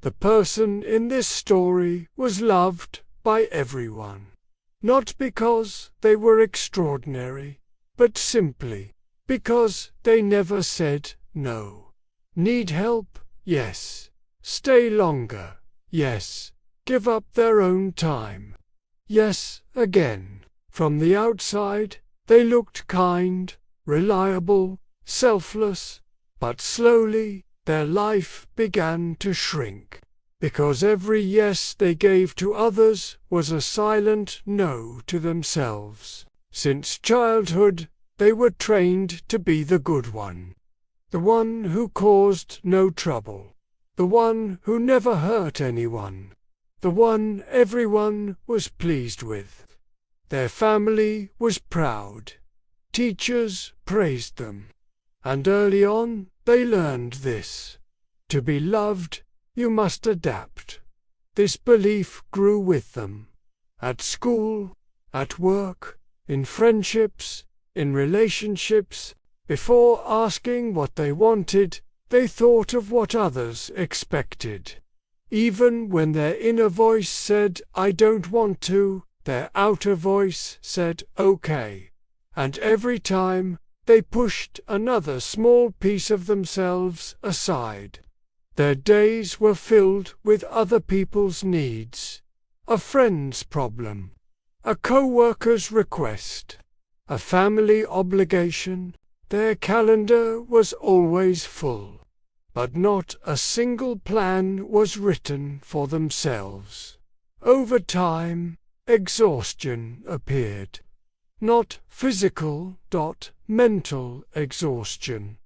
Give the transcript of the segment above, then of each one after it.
The person in this story was loved by everyone. Not because they were extraordinary, but simply because they never said no. Need help? Yes. Stay longer? Yes. Give up their own time? Yes, again. From the outside, they looked kind, reliable, selfless, but slowly their life began to shrink, because every yes they gave to others was a silent no to themselves. Since childhood, they were trained to be the good one, the one who caused no trouble, the one who never hurt anyone, the one everyone was pleased with. Their family was proud. Teachers praised them. And early on, they learned this. To be loved, you must adapt. This belief grew with them. At school, at work, in friendships, in relationships, before asking what they wanted, they thought of what others expected. Even when their inner voice said, "I don't want to," their outer voice said, "Okay." And every time, they pushed another small piece of themselves aside. Their days were filled with other people's needs. A friend's problem, a co-worker's request, a family obligation. Their calendar was always full, but not a single plan was written for themselves. Over time, exhaustion appeared. Not physical, mental exhaustion.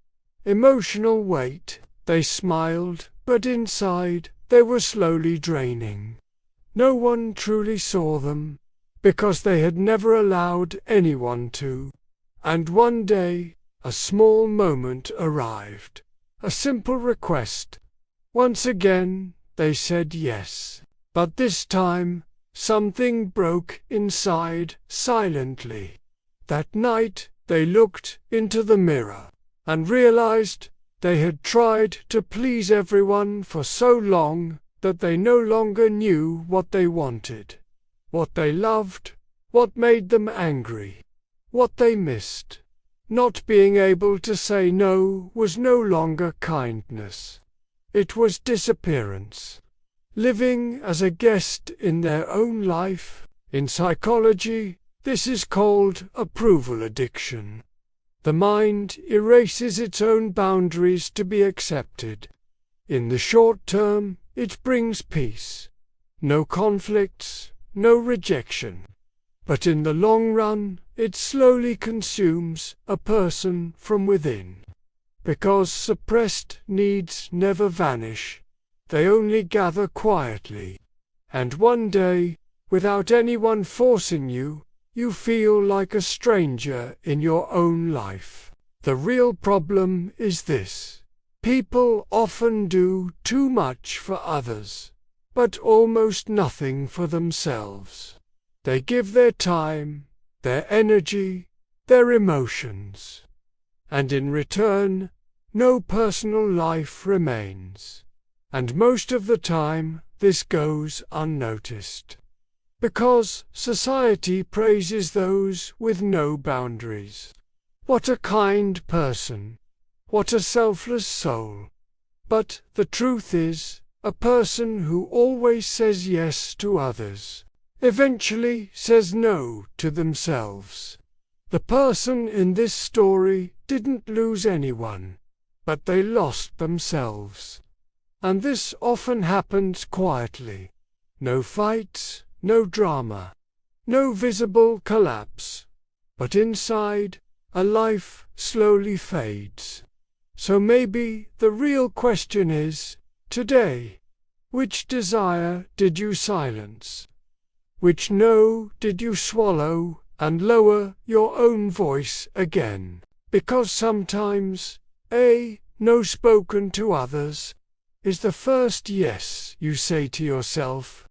Emotional weight. They smiled, but inside they were slowly draining. No one truly saw them, because they had never allowed anyone to. And one day, a small moment arrived. A simple request. Once again, they said yes. But this time, something broke inside silently. That night, they looked into the mirror and realized they had tried to please everyone for so long that they no longer knew what they wanted, what they loved, what made them angry, what they missed. Not being able to say no was no longer kindness. It was disappearance. Living as a guest in their own life. In psychology, this is called approval addiction. The mind erases its own boundaries to be accepted. In the short term, it brings peace. No conflicts, no rejection. But in the long run, it slowly consumes a person from within. Because suppressed needs never vanish. They only gather quietly. And one day, without anyone forcing you, you feel like a stranger in your own life. The real problem is this. People often do too much for others, but almost nothing for themselves. They give their time, their energy, their emotions, and in return, no personal life remains. And most of the time, this goes unnoticed. Because society praises those with no boundaries. What a kind person! What a selfless soul! But the truth is, a person who always says yes to others eventually says no to themselves. The person in this story didn't lose anyone, but they lost themselves. And this often happens quietly. No fights, no drama, no visible collapse. But inside, a life slowly fades. So maybe the real question is, today, which desire did you silence? Which no did you swallow and lower your own voice again? Because sometimes, a no spoken to others is the first yes you say to yourself.